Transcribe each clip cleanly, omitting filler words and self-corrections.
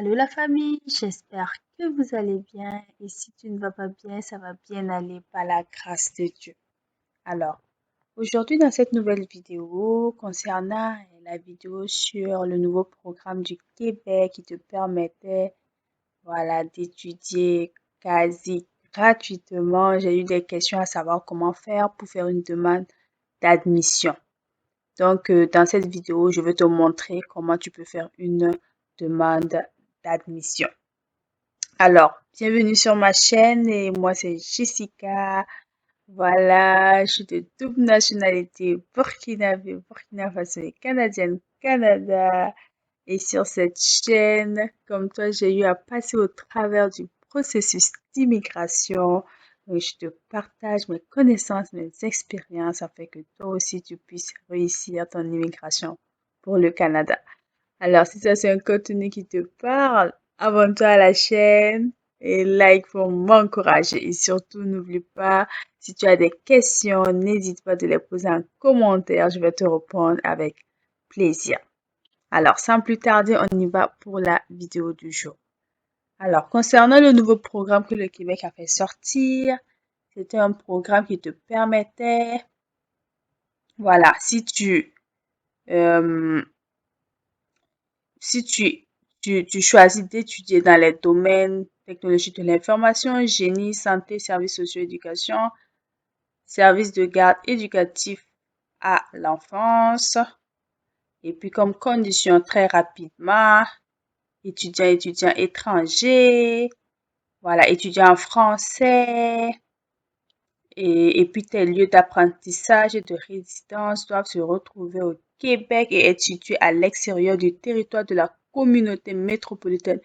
Allô la famille, j'espère que vous allez bien et si tu ne vas pas bien, ça va bien aller par la grâce de Dieu. Alors, aujourd'hui dans cette nouvelle vidéo concernant la vidéo sur le nouveau programme du Québec qui te permettait voilà, d'étudier quasi gratuitement, j'ai eu des questions à savoir comment faire pour faire une demande d'admission. Donc, dans cette vidéo, je vais te montrer comment tu peux faire une demande d'admission. Alors, bienvenue sur ma chaîne et moi c'est Jessica. Voilà, je suis de double nationalité burkinabé, Burkina Faso et canadienne, Canada. Et sur cette chaîne, comme toi, j'ai eu à passer au travers du processus d'immigration. Donc, je te partage mes connaissances, mes expériences afin que toi aussi tu puisses réussir ton immigration pour le Canada. Alors, si ça c'est un contenu qui te parle, abonne-toi à la chaîne et like pour m'encourager. Et surtout, n'oublie pas, si tu as des questions, n'hésite pas de les poser en commentaire. Je vais te répondre avec plaisir. Alors, sans plus tarder, on y va pour la vidéo du jour. Alors, concernant le nouveau programme que le Québec a fait sortir, c'était un programme qui te permettait, voilà, euh, si tu choisis d'étudier dans les domaines technologie de l'information, génie, santé, services socio-éducation, services de garde éducatif à l'enfance, et puis comme condition très rapidement, étudiant étranger, voilà, étudiant en français, et puis tes lieux d'apprentissage et de résidence doivent se retrouver au Québec et être situés à l'extérieur du territoire de la communauté métropolitaine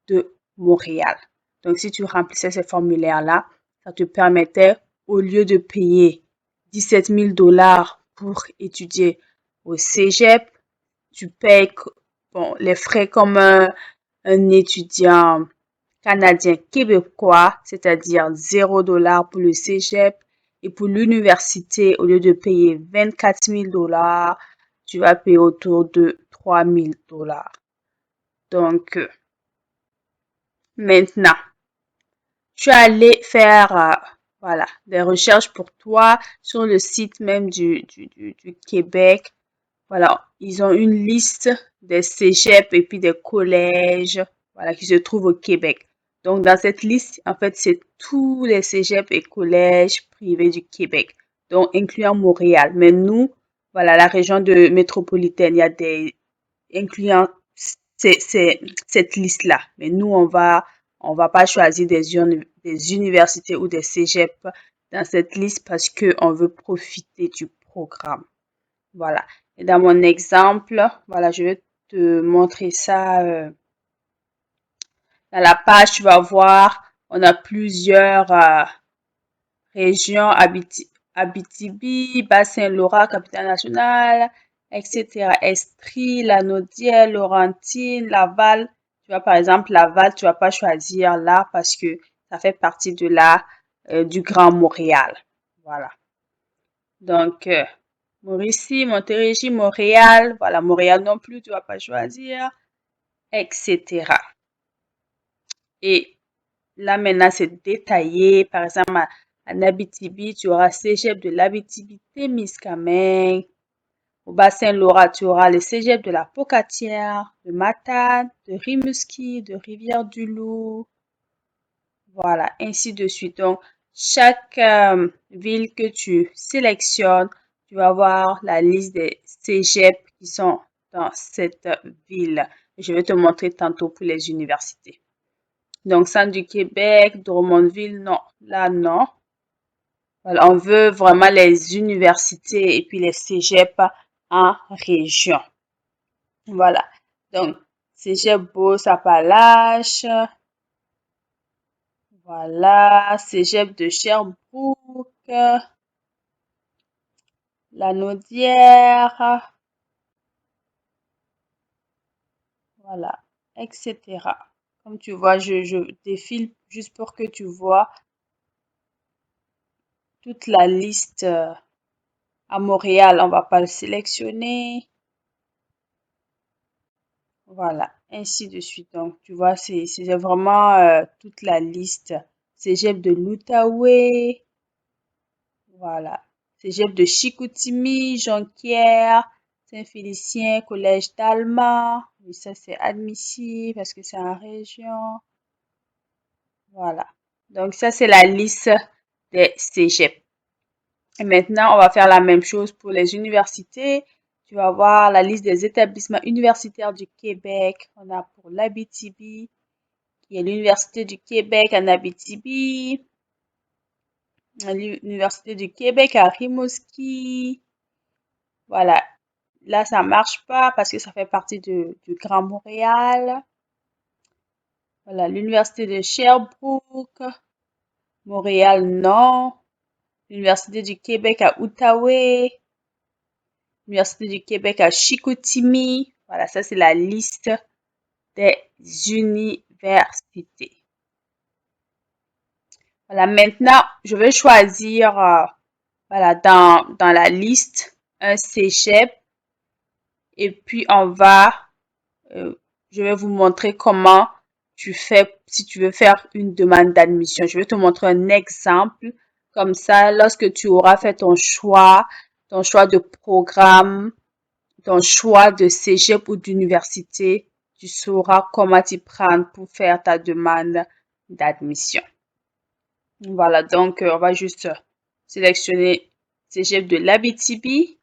de Montréal. Donc, si tu remplissais ces formulaires-là, ça te permettait, au lieu de payer 17 000 $ pour étudier au Cégep, tu payes bon, les frais comme un étudiant canadien québécois, c'est-à-dire 0 $ pour le Cégep. Et pour l'université, au lieu de payer 24 000 $, tu vas payer autour de 3 000 $. Donc, maintenant, tu es allé faire voilà, des recherches pour toi sur le site même du Québec. Voilà, ils ont une liste des cégeps et puis des collèges, voilà, qui se trouvent au Québec. Donc, dans cette liste, en fait, c'est tous les cégeps et collèges privés du Québec, donc incluant Montréal. Mais nous, voilà, la région de métropolitaine, il y a des incluant cette liste-là. Mais nous, on va pas choisir des universités ou des cégeps dans cette liste parce que on veut profiter du programme. Voilà. Et dans mon exemple, voilà, je vais te montrer ça dans la page. Tu vas voir, on a plusieurs régions, Abitibi, Bas-Saint-Laurent, Capitale-Nationale, etc. Estrie, Lanaudière, Laurentine, Laval. Tu vois, par exemple, Laval, tu vas pas choisir là parce que ça fait partie du Grand Montréal. Voilà. Donc, Mauricie, Montérégie, Montréal. Voilà, Montréal non plus, tu vas pas choisir, etc. Et là, maintenant, c'est détaillé. Par exemple, en Abitibi, tu auras Cégep de l'Abitibi-Témiscamingue. Au Bas-Saint-Laurent, tu auras le Cégep de la Pocatière, de Matane, de Rimouski, de Rivière-du-Loup. Voilà, ainsi de suite. Donc, chaque ville que tu sélectionnes, tu vas voir la liste des cégeps qui sont dans cette ville. Je vais te montrer tantôt pour les universités. Donc, Centre du Québec, Drummondville, non. Là, non. Voilà, on veut vraiment les universités et puis les cégeps en région. Voilà. Donc, Cégep Beauce-Appalaches. Voilà. Cégep de Sherbrooke. Lanaudière. Voilà. Etc. Comme tu vois, je défile juste pour que tu vois toute la liste. À Montréal, on va pas le sélectionner. Voilà. ainsi de suite. Donc, tu vois, c'est vraiment toute la liste. Cégep de l'Outaouais, voilà. Cégep de Chicoutimi, Jonquière, Saint-Félicien, Collège d'Alma. Oui, ça, c'est admissible parce que c'est en région. Voilà. Donc, ça, c'est la liste des cégeps. Et maintenant, on va faire la même chose pour les universités. Tu vas voir la liste des établissements universitaires du Québec. On a pour l'Abitibi, qui est l'Université du Québec en Abitibi, l'Université du Québec à Rimouski. Voilà. Là, ça marche pas parce que ça fait partie du Grand Montréal. Voilà, l'Université de Sherbrooke, Montréal, non. L'Université du Québec à Outaouais, l'Université du Québec à Chicoutimi. Voilà, ça c'est la liste des universités. Voilà, maintenant, je vais choisir voilà, dans la liste un cégep et puis euh, je vais vous montrer comment tu fais si tu veux faire une demande d'admission. Je vais te montrer un exemple. Comme ça, lorsque tu auras fait ton choix de programme, ton choix de cégep ou d'université, tu sauras comment t'y prendre pour faire ta demande d'admission. Voilà, donc on va juste sélectionner cégep de l'Abitibi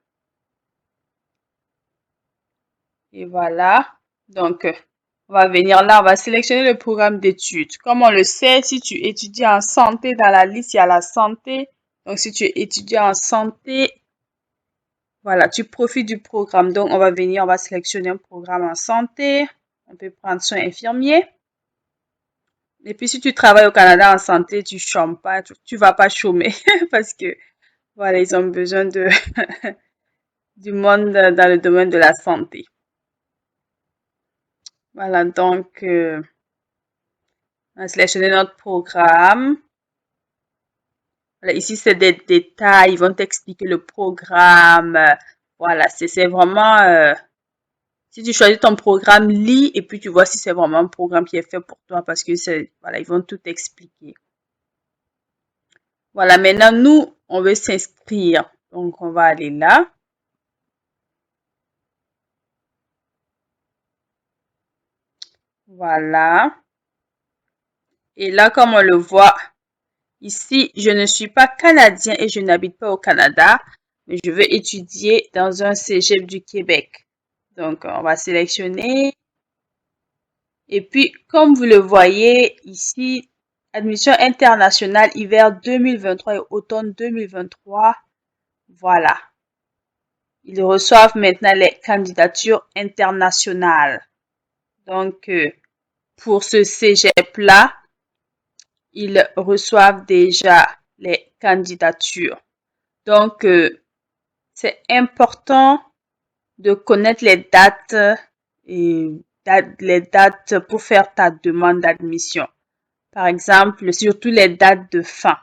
et voilà. Donc, on va venir là, on va sélectionner le programme d'études. Comme on le sait, si tu étudies en santé, dans la liste, il y a la santé. Donc, si tu étudies en santé, voilà, tu profites du programme. Donc, on va venir, on va sélectionner un programme en santé. On peut prendre soin infirmier. Et puis, si tu travailles au Canada en santé, tu chômes pas, tu vas pas chômer parce que, voilà, ils ont besoin du monde dans le domaine de la santé. Voilà, donc, on a sélectionné notre programme. Voilà, ici, c'est des détails. Ils vont t'expliquer le programme. Voilà, c'est vraiment... si tu choisis ton programme, lis et puis tu vois si c'est vraiment un programme qui est fait pour toi parce que voilà, ils vont tout expliquer. Voilà, maintenant, nous, on veut s'inscrire. Donc, on va aller là. Voilà. Et là, comme on le voit, ici, je ne suis pas canadien et je n'habite pas au Canada, mais je veux étudier dans un cégep du Québec. Donc, on va sélectionner. Et puis, comme vous le voyez ici, admission internationale hiver 2023 et automne 2023. Voilà. Ils reçoivent maintenant les candidatures internationales. Donc, pour ce cégep-là, ils reçoivent déjà les candidatures. Donc, c'est important de connaître et les dates pour faire ta demande d'admission. Par exemple, surtout les dates de fin.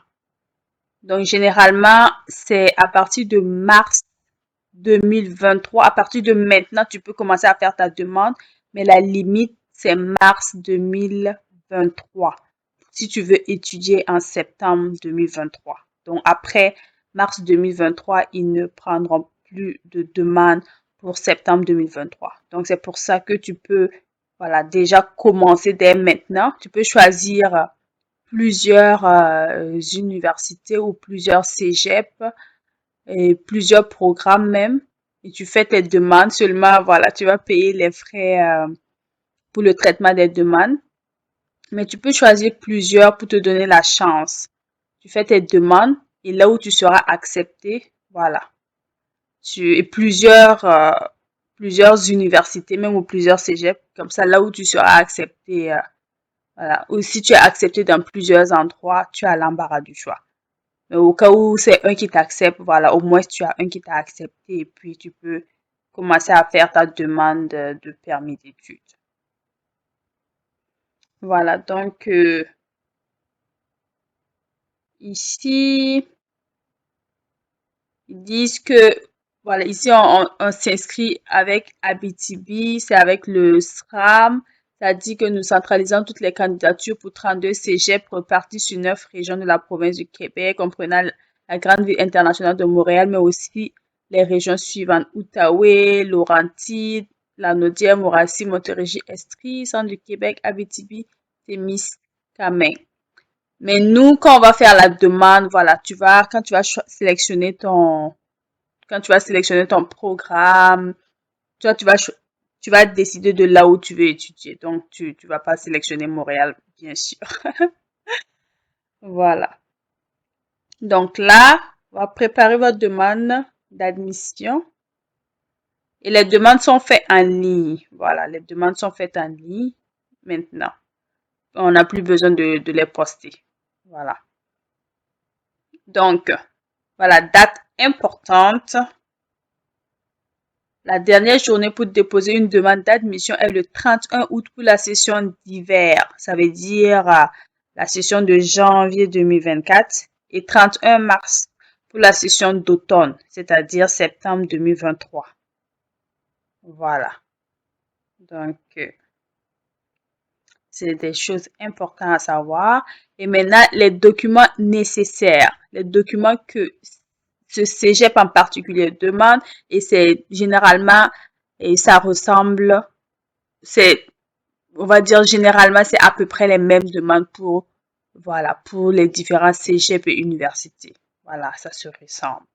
Donc, généralement, c'est à partir de mars 2023. À partir de maintenant, tu peux commencer à faire ta demande, mais la limite, c'est mars 2023. Si tu veux étudier en septembre 2023. Donc, après mars 2023, ils ne prendront plus de demandes pour septembre 2023. Donc, c'est pour ça que tu peux, voilà, déjà commencer dès maintenant. Tu peux choisir plusieurs universités ou plusieurs cégeps et plusieurs programmes même. Et tu fais tes demandes seulement, voilà, tu vas payer les frais pour le traitement des demandes. Mais tu peux choisir plusieurs pour te donner la chance. Tu fais tes demandes et là où tu seras accepté, voilà. Et plusieurs universités, même ou plusieurs cégeps, comme ça, là où tu seras accepté, voilà. Ou si tu es accepté dans plusieurs endroits, tu as l'embarras du choix. Mais au cas où c'est un qui t'accepte, voilà, au moins tu as un qui t'a accepté et puis tu peux commencer à faire ta demande de permis d'études. Voilà, donc ici, ils disent que Voilà, ici, on s'inscrit avec Abitibi, c'est avec le SRAM. Ça dit que nous centralisons toutes les candidatures pour 32 cégeps repartis sur 9 régions de la province du Québec, comprenant la grande ville internationale de Montréal, mais aussi les régions suivantes: Outaouais, Laurentides, Lanaudière, Mauricie, Montérégie, Estrie, Centre du Québec, Abitibi, Témiscamingue. Mais nous, quand on va faire la demande, voilà, quand tu vas sélectionner quand tu vas sélectionner ton programme, toi, tu vas décider de là où tu veux étudier. Donc, tu vas pas sélectionner Montréal, bien sûr. Voilà. Donc là, on va préparer votre demande d'admission. Et les demandes sont faites en ligne. Voilà, les demandes sont faites en ligne maintenant. On n'a plus besoin de les poster. Voilà. Donc, voilà, date importante. La dernière journée pour déposer une demande d'admission est le 31 août pour la session d'hiver. Ça veut dire la session de janvier 2024 et 31 mars pour la session d'automne, c'est-à-dire septembre 2023. Voilà. Donc, c'est des choses importantes à savoir. Et maintenant, les documents nécessaires, les documents que ce cégep en particulier demande, et c'est généralement, et ça ressemble, c'est, on va dire généralement, c'est à peu près les mêmes demandes pour, voilà, pour les différents cégeps et universités. Voilà, ça se ressemble.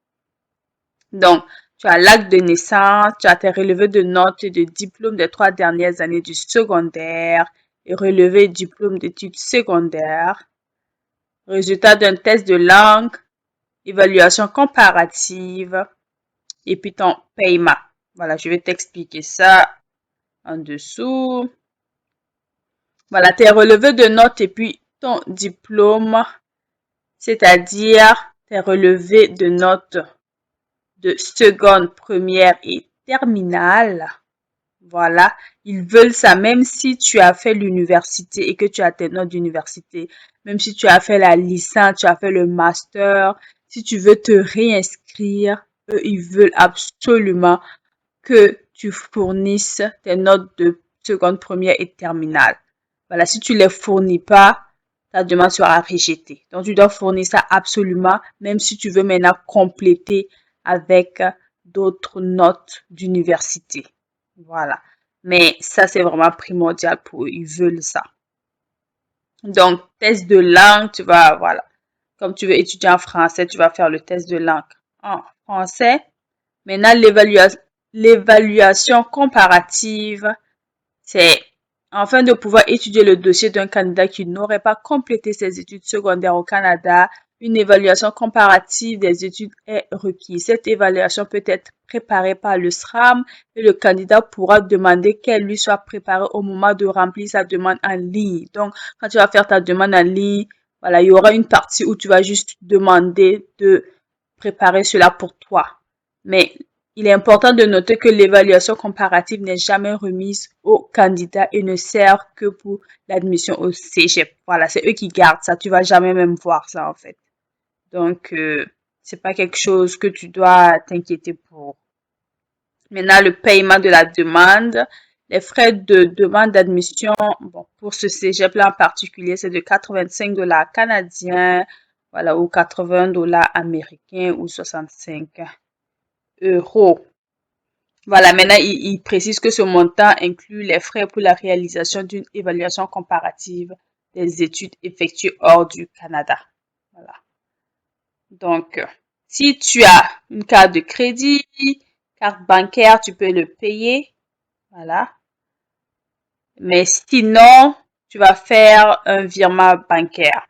Donc, tu as l'acte de naissance, tu as tes relevés de notes et de diplômes des 3 dernières années du secondaire et relevés et diplômes d'études secondaires, résultat d'un test de langue, évaluation comparative et puis ton paiement. Voilà, je vais t'expliquer ça en dessous. Voilà, tes relevés de notes et puis ton diplôme, c'est-à-dire tes relevés de notes de seconde, première et terminale. Voilà, ils veulent ça même si tu as fait l'université et que tu as tes notes d'université, même si tu as fait la licence, tu as fait le master, si tu veux te réinscrire, eux, ils veulent absolument que tu fournisses tes notes de seconde, première et terminale. Voilà, si tu les fournis pas, ta demande sera rejetée. Donc, tu dois fournir ça absolument, même si tu veux maintenant compléter avec d'autres notes d'université. Voilà. Mais ça, c'est vraiment primordial pour eux. Ils veulent ça. Donc, test de langue, tu vas, voilà. Comme tu veux étudier en français, tu vas faire le test de langue en français. Maintenant, l'évaluation comparative, c'est afin de pouvoir étudier le dossier d'un candidat qui n'aurait pas complété ses études secondaires au Canada. Une évaluation comparative des études est requise. Cette évaluation peut être préparée par le SRAM et le candidat pourra demander qu'elle lui soit préparée au moment de remplir sa demande en ligne. Donc, quand tu vas faire ta demande en ligne, voilà, il y aura une partie où tu vas juste demander de préparer cela pour toi. Mais il est important de noter que l'évaluation comparative n'est jamais remise aux candidats et ne sert que pour l'admission au cégep. Voilà, c'est eux qui gardent ça. Tu vas jamais même voir ça en fait. Donc, c'est pas quelque chose que tu dois t'inquiéter pour. Maintenant, le paiement de la demande. Les frais de demande d'admission, bon, pour ce cégep-là en particulier, c'est de 85 $ canadiens, voilà, ou 80 $ américains ou 65 euros. Voilà, maintenant, il précise que ce montant inclut les frais pour la réalisation d'une évaluation comparative des études effectuées hors du Canada. Voilà. Donc, si tu as une carte de crédit, carte bancaire, tu peux le payer. Voilà. Mais sinon, tu vas faire un virement bancaire.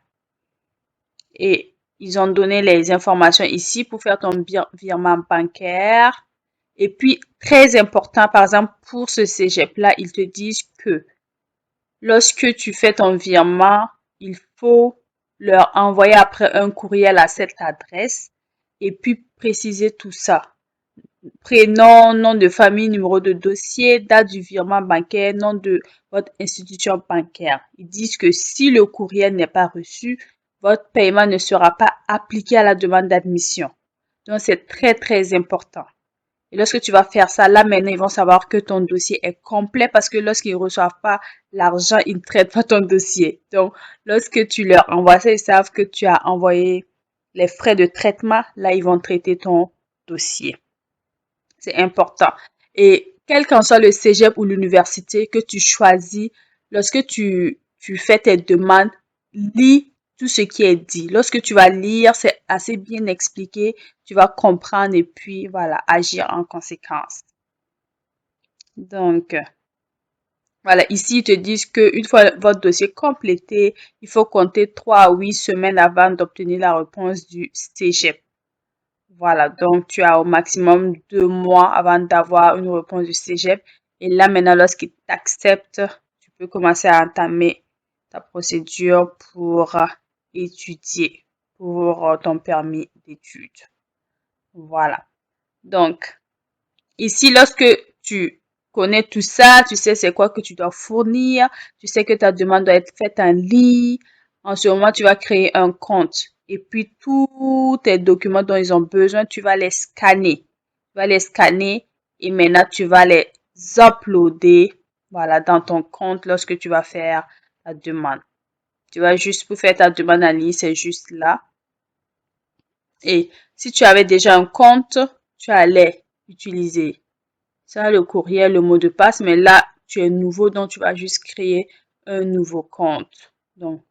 Et ils ont donné les informations ici pour faire ton virement bancaire. Et puis, très important, par exemple, pour ce cégep-là, ils te disent que lorsque tu fais ton virement, il faut leur envoyer après un courriel à cette adresse et puis préciser tout ça. Prénom, nom de famille, numéro de dossier, date du virement bancaire, nom de votre institution bancaire. Ils disent que si le courriel n'est pas reçu, votre paiement ne sera pas appliqué à la demande d'admission. Donc, c'est très, très important. Et lorsque tu vas faire ça, là maintenant, ils vont savoir que ton dossier est complet parce que lorsqu'ils ne reçoivent pas l'argent, ils ne traitent pas ton dossier. Donc, lorsque tu leur envoies ça, ils savent que tu as envoyé les frais de traitement. Là, ils vont traiter ton dossier. C'est important. Et quel qu'en soit le cégep ou l'université que tu choisis, lorsque tu fais tes demandes, lis tout ce qui est dit. Lorsque tu vas lire, c'est assez bien expliqué. Tu vas comprendre et puis voilà, agir en conséquence. Donc, voilà, ici, ils te disent qu'une fois votre dossier complété, il faut compter 3 à 8 semaines avant d'obtenir la réponse du cégep. Voilà, donc tu as au maximum 2 mois avant d'avoir une réponse du cégep. Et là, maintenant, lorsqu'ils t'acceptent, tu peux commencer à entamer ta procédure pour étudier, pour ton permis d'études. Voilà. Donc, ici, lorsque tu connais tout ça, tu sais c'est quoi que tu dois fournir, tu sais que ta demande doit être faite en ligne. En ce moment, tu vas créer un compte. Et puis, tous tes documents dont ils ont besoin, tu vas les scanner. Tu vas les scanner et maintenant, tu vas les uploader, voilà, dans ton compte lorsque tu vas faire ta demande. Tu vas juste, pour faire ta demande en ligne, c'est juste là. Et si tu avais déjà un compte, tu allais utiliser ça, le courriel, le mot de passe, mais là, tu es nouveau, donc tu vas juste créer un nouveau compte. Donc,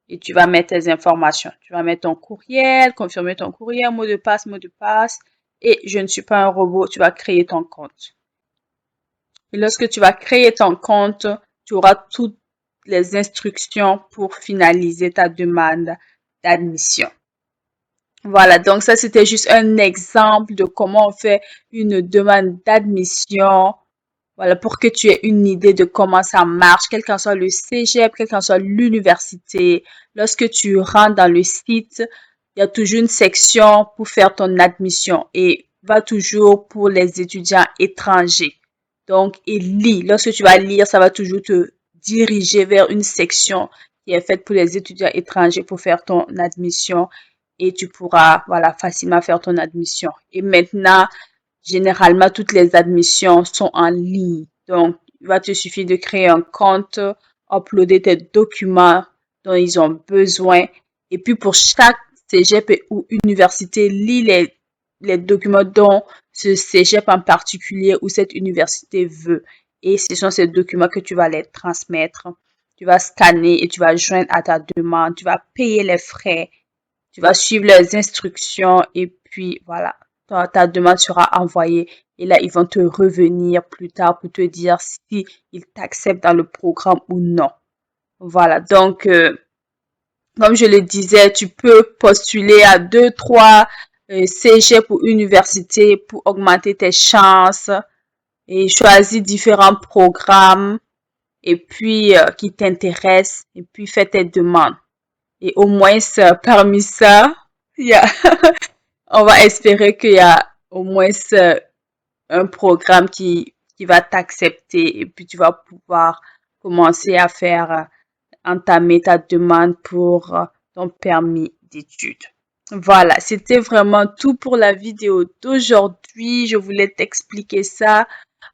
et tu vas mettre tes informations. Tu vas mettre ton courriel, confirmer ton courriel, mot de passe, et je ne suis pas un robot, tu vas créer ton compte. Et lorsque tu vas créer ton compte, tu auras toutes les instructions pour finaliser ta demande d'admission. Voilà, donc ça c'était juste un exemple de comment on fait une demande d'admission. Voilà, pour que tu aies une idée de comment ça marche, quel qu'en soit le cégep, quelle qu'en soit l'université. Lorsque tu rentres dans le site, il y a toujours une section pour faire ton admission et va toujours pour les étudiants étrangers. Donc, et lis. Lorsque tu vas lire, ça va toujours te diriger vers une section qui est faite pour les étudiants étrangers pour faire ton admission et tu pourras, voilà, facilement faire ton admission. Et maintenant, généralement, toutes les admissions sont en ligne. Donc, il va te suffire de créer un compte, uploader tes documents dont ils ont besoin. Et puis, pour chaque cégep ou université, lis les documents dont ce cégep en particulier ou cette université veut. Et ce sont ces documents que tu vas les transmettre. Tu vas scanner et tu vas joindre à ta demande. Tu vas payer les frais. Tu vas suivre les instructions et puis voilà, ta demande sera envoyée. Et là, ils vont te revenir plus tard pour te dire si ils t'acceptent dans le programme ou non. Voilà, donc comme je le disais, tu peux postuler à 2, 3 cégep ou universités pour augmenter tes chances et choisir différents programmes et puis qui t'intéressent et puis fais tes demandes. Et au moins, parmi ça, il y a, on va espérer qu'il y a au moins un programme qui va t'accepter et puis tu vas pouvoir commencer à faire, entamer ta demande pour ton permis d'études. Voilà, c'était vraiment tout pour la vidéo d'aujourd'hui. Je voulais t'expliquer ça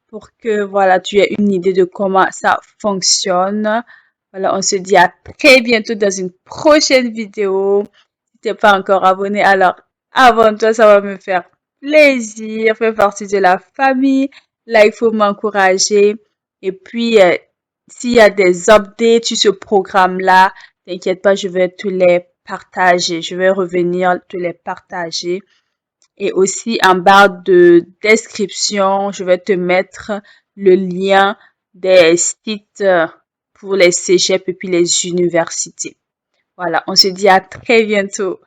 pour que voilà, tu aies une idée de comment ça fonctionne. Voilà, on se dit à très bientôt dans une prochaine vidéo. Si t'es pas encore abonné, alors abonne-toi, ça va me faire plaisir. Fais partie de la famille. Là, il faut m'encourager. Et puis, s'il y a des updates sur ce programme-là, t'inquiète pas, je vais te les partager. Je vais revenir te les partager. Et aussi en barre de description, je vais te mettre le lien des sites pour les cégeps et puis les universités. Voilà, on se dit à très bientôt.